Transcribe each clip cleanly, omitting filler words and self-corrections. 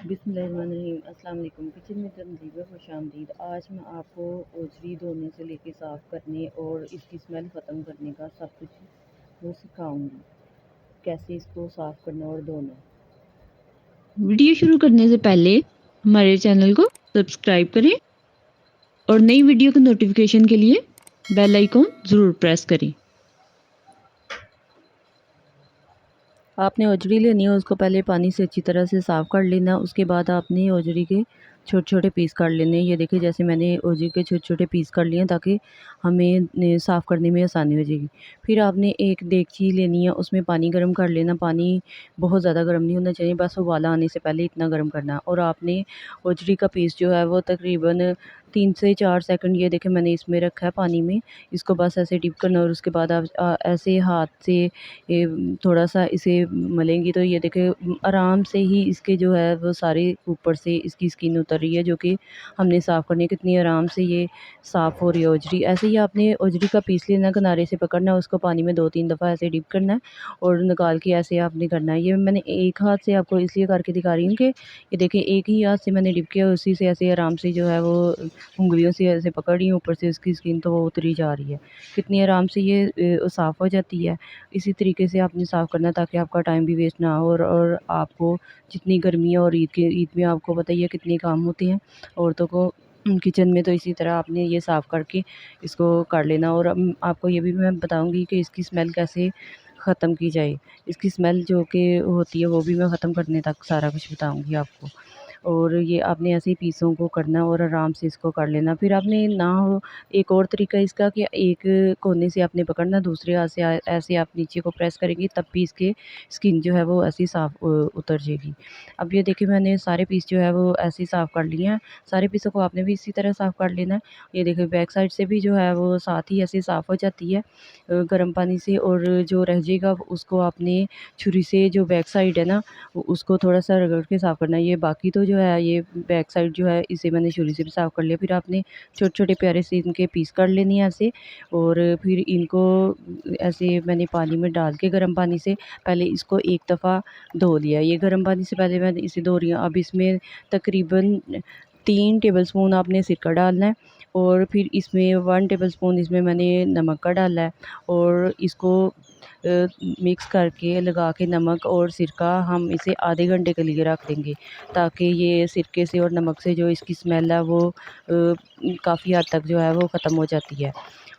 बिस्मिल्लाहिर्रहमानिर्रहीम। अस्सलाम वालेकुम। किचन में तंजीब खुशामदीद। आज मैं आपको ओजरी धोने से लेके साफ़ करने और इसकी स्मेल ख़त्म करने का सब कुछ वो सिखाऊंगी, कैसे इसको साफ़ करना और धोना। वीडियो शुरू करने से पहले हमारे चैनल को सब्सक्राइब करें और नई वीडियो के नोटिफिकेशन के लिए बेल आइकॉन ज़रूर प्रेस करें। आपने ओजरी लेनी है, उसको पहले पानी से अच्छी तरह से साफ़ कर लेना। उसके बाद आपने ओजरी के छोटे छोटे पीस कर लेने। ये देखिए, जैसे मैंने ओजरी के छोटे छोटे पीस कर लिए ताकि हमें साफ़ करने में आसानी हो जाएगी। फिर आपने एक देगची लेनी है, उसमें पानी गर्म कर लेना। पानी बहुत ज़्यादा गर्म नहीं होना चाहिए, बस उबाला आने से पहले इतना गर्म करना। और आपने ओजरी का पीस जो है वो तकरीबन 3 से 4 सेकंड, ये देखें मैंने इसमें रखा है पानी में, इसको बस ऐसे डिप करना। और उसके बाद आप ऐसे हाथ से ये थोड़ा-सा इसे मलेंगी तो ये देखिए आराम से ही इसके जो है वो सारे ऊपर से इसकी स्किन उतर रही है, जो कि हमने साफ़ करनी है। कितनी आराम से ये साफ़ हो रही है ओजरी। ऐसे ही आपने ओजरी का पीस लेना, किनारे से पकड़ना है, उसको पानी में 2-3 दफ़ा ऐसे डिप करना है और निकाल के ऐसे आपने करना है। ये मैंने एक हाथ से आपको इसलिए करके दिखा रही हूँ कि ये देखिए एक ही हाथ से मैंने डिप किया, उसी से ऐसे आराम से जो है वो उँगलियों से ऐसे पकड़ रही हूँ, ऊपर से उसकी स्किन तो वो उतरी जा रही है। कितनी आराम से ये साफ़ हो जाती है। इसी तरीके से आपने साफ़ करना है ताकि आपका टाइम भी वेस्ट ना हो और आपको जितनी गर्मी है, और ईद में आपको पता ही है कितने काम होते हैं औरतों को किचन में, तो इसी तरह आपने ये साफ़ करके इसको कर लेना। और आपको ये भी मैं बताऊँगी कि इसकी स्मेल कैसे ख़त्म की जाए। इसकी स्मेल जो कि होती है वो भी मैं ख़त्म करने तक सारा कुछ बताऊँगी आपको। और ये आपने ऐसे ही पीसों को करना और आराम से इसको कर लेना। फिर आपने ना हो एक और तरीका इसका कि एक कोने से आपने पकड़ना, दूसरे हाथ से ऐसे आप नीचे को प्रेस करेंगी, तब पीस के स्किन जो है वो ऐसे ही साफ़ उतर जाएगी। अब ये देखिए मैंने सारे पीस जो है वो ऐसे ही साफ़ कर लिए हैं। सारे पीसों को आपने भी इसी तरह साफ़ कर लेना है। ये देखिए बैक साइड से भी जो है वो साथ ही ऐसे साफ़ हो जाती है गर्म पानी से। और जो रह जाएगा उसको आपने छुरी से, जो बैक साइड है ना, उसको थोड़ा-सा रगड़ के साफ़ करना है। ये बाकी तो जो है ये बैक साइड जो है इसे मैंने छुरी से भी साफ़ कर लिया। फिर आपने छोटे-छोटे प्यारे से इनके पीस कर लेने हैं ऐसे। और फिर इनको ऐसे मैंने पानी में डाल के गर्म पानी से पहले इसको एक दफ़ा धो लिया। ये गर्म पानी से पहले मैं इसे धो रही हूँ। अब इसमें तकरीबन 3 टेबलस्पून आपने सिरका डालना है और फिर इसमें 1 टेबलस्पून इसमें मैंने नमक का डाला है। और इसको मिक्स करके लगा के नमक और सिरका हम इसे आधे घंटे के लिए रख देंगे, ताकि ये सिरके से और नमक से जो इसकी स्मेल है वो काफ़ी हद तक जो है वो ख़त्म हो जाती है।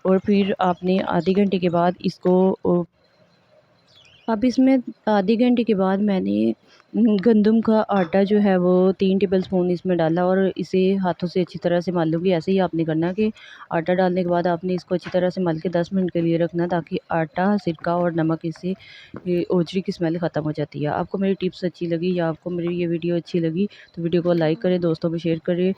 और फिर आपने आधे घंटे के बाद इसको अब इसमें आधे घंटे के बाद मैंने गंदम का आटा जो है वो 3 टेबलस्पून इसमें डाला और इसे हाथों से अच्छी तरह से मल लूँगी। ऐसे ही आपने करना कि आटा डालने के बाद आपने इसको अच्छी तरह से मल के 10 मिनट के लिए रखना, ताकि आटा, सिरका और नमक इससे ओजरी की स्मेल ख़त्म हो जाती है। आपको मेरी टिप्स अच्छी लगी या आपको मेरी ये वीडियो अच्छी लगी तो वीडियो को लाइक करें, दोस्तों में शेयर करें।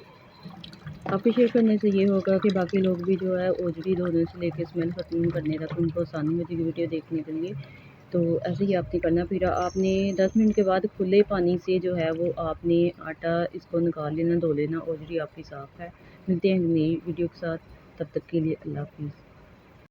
आपके शेयर करने से ये होगा कि बाकी लोग भी जो है ओजरी धोने से लेके स्मेल ख़त्म करने तक उनको आसानी हो जाएगी वीडियो देखने के लिए। तो ऐसे ही आपने करना। फिर आपने 10 मिनट के बाद खुले पानी से जो है वो आपने आटा इसको निकाल लेना, धो लेना। ओजरी आपकी साफ़ है। मिलते हैं नई वीडियो के साथ, तब तक के लिए अल्लाह हाफ़िज़।